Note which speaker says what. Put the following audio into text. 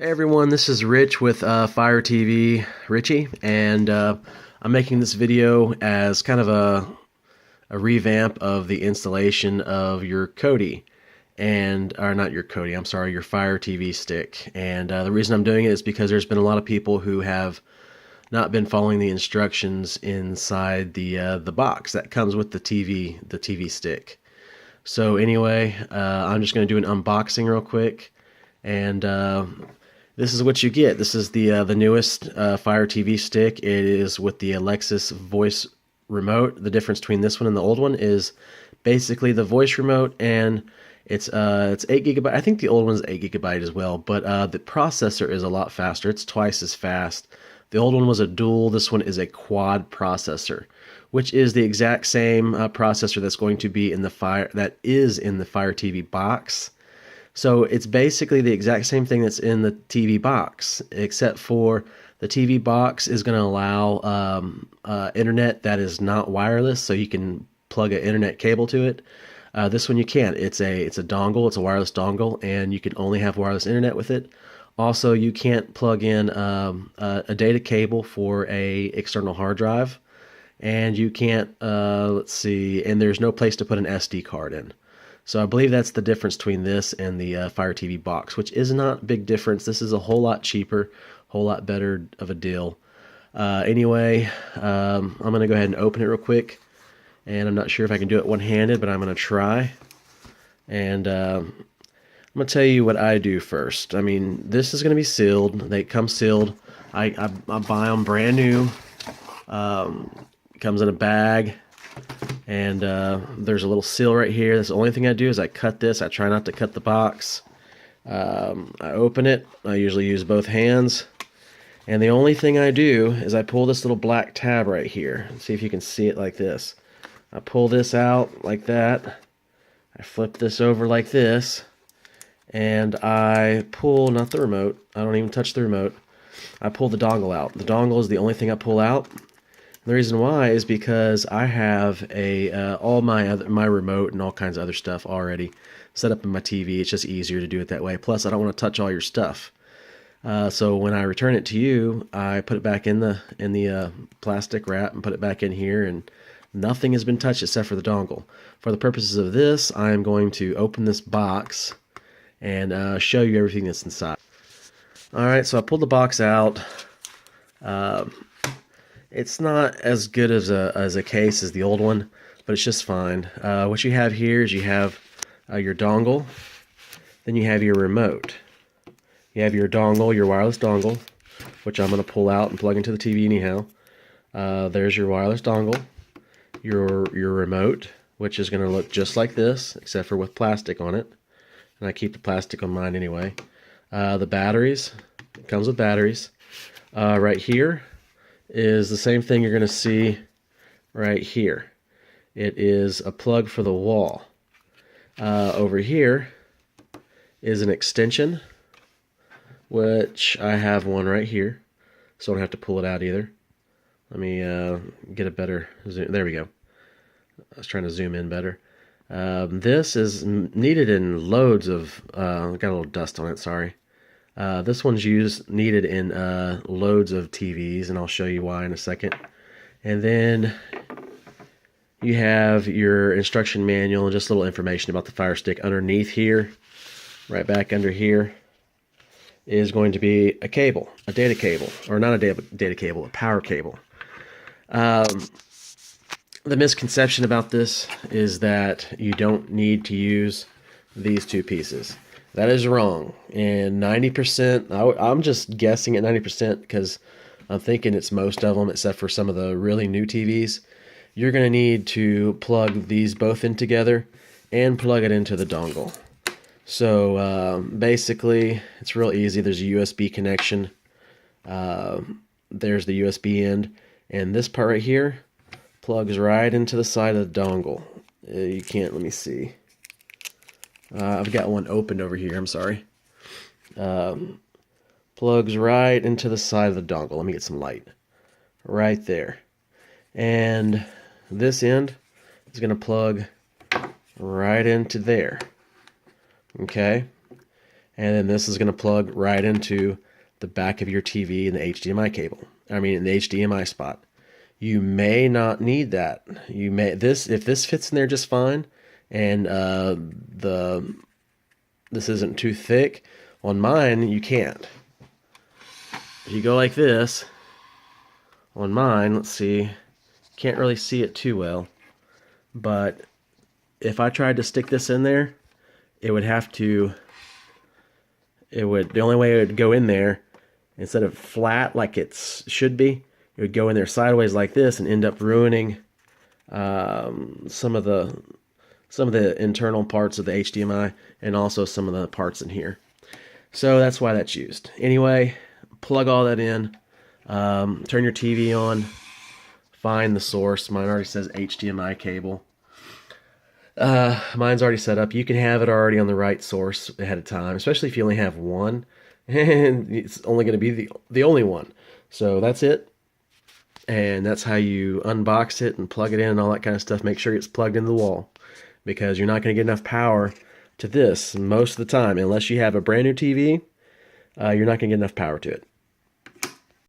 Speaker 1: Hey everyone, this is Rich with FireTv Richie, and I'm making this video as kind of a revamp of the installation of your Kodi, or not your Kodi, I'm sorry, your FireTv Stick. And the reason I'm doing it is because there's been a lot of people who have not been following the instructions inside the box that comes with the TV stick. So anyway, I'm just going to do an unboxing real quick, and this is what you get. This is the newest FireTv Stick. It is with the Alexis voice remote. The difference between this one and the old one is basically the voice remote, and it's 8 GB. I think the old one's 8 GB as well, but the processor is a lot faster. It's twice as fast. The old one was a dual. This one is a quad processor, which is the exact same processor that's going to be in the FireTv box. So it's basically the exact same thing that's in the TV box, except for the TV box is going to allow internet that is not wireless, so you can plug an internet cable to it. This one you can't. It's a dongle. It's a wireless dongle, and you can only have wireless internet with it. Also, you can't plug in a data cable for a external hard drive, and you can't. Let's see. And there's no place to put an SD card in. So I believe that's the difference between this and the FireTv box, which is not a big difference. This is a whole lot cheaper, a whole lot better of a deal. Anyway, I'm going to go ahead and open it real quick. And I'm not sure if I can do it one-handed, but I'm going to try. And I'm going to tell you what I do first. I mean, this is going to be sealed. They come sealed. I buy them brand new. Comes in a bag. And there's a little seal right here. That's the only thing I do is I cut this. I try not to cut the box. I open it. I usually use both hands. And the only thing I do is I pull this little black tab right here. Let's see if you can see it like this. I pull this out like that. I flip this over like this. And I pull, not the remote. I don't even touch the remote. I pull the dongle out. The dongle is the only thing I pull out. The reason why is because I have all my remote and all kinds of other stuff already set up in my TV. It's just easier to do it that way. Plus, I don't want to touch all your stuff. So when I return it to you, I put it back in the plastic wrap and put it back in here, and nothing has been touched except for the dongle. For the purposes of this, I am going to open this box and show you everything that's inside. All right, so I pulled the box out. It's not as good as a case as the old one, but it's just fine. What you have here is you have your dongle, then you have your remote. You have your dongle, your wireless dongle, which I'm going to pull out and plug into the TV anyhow. There's your wireless dongle, your remote, which is going to look just like this, except for with plastic on it. And I keep the plastic on mine anyway. The batteries, it comes with batteries. Right here is the same thing you're going to see right here. It is a plug for the wall. Over here is an extension, which I have one right here, so I don't have to pull it out either. Let me get a better zoom. There we go. I was trying to zoom in better. This is needed in loads of, got a little dust on it, sorry. This one's needed in loads of TVs, and I'll show you why in a second. And then you have your instruction manual and just a little information about the Fire Stick. Underneath here, right back under here, is going to be a cable, a data cable, or not a data cable, a power cable. The misconception about this is that you don't need to use these two pieces. That is wrong. And 90%, I'm just guessing at 90% because I'm thinking it's most of them, except for some of the really new TVs. You're going to need to plug these both in together and plug it into the dongle. So basically, it's real easy. There's a USB connection. There's the USB end. And this part right here plugs right into the side of the dongle. You can't, let me see. I've got one opened over here, I'm sorry. Plugs right into the side of the dongle. Let me get some light. Right there. And this end is going to plug right into there. Okay? And then this is going to plug right into the back of your TV in the HDMI cable. I mean, in the HDMI spot. You may not need that. You may if this fits in there just fine, and this isn't too thick. On mine, you can't. If you go like this, on mine, let's see, can't really see it too well, but if I tried to stick this in there, it would have to, the only way it would go in there, instead of flat like it should be, it would go in there sideways like this and end up ruining some of the internal parts of the HDMI and also some of the parts in here. So that's why that's used. Anyway, plug all that in, turn your TV on, find the source. Mine already says HDMI cable. Mine's already set up. You can have it already on the right source ahead of time, especially if you only have one, and it's only going to be the only one. So that's it, and that's how you unbox it and plug it in and all that kind of stuff. Make sure it's plugged into the wall, because you're not going to get enough power to this most of the time. Unless you have a brand new TV, you're not going to get enough power to it.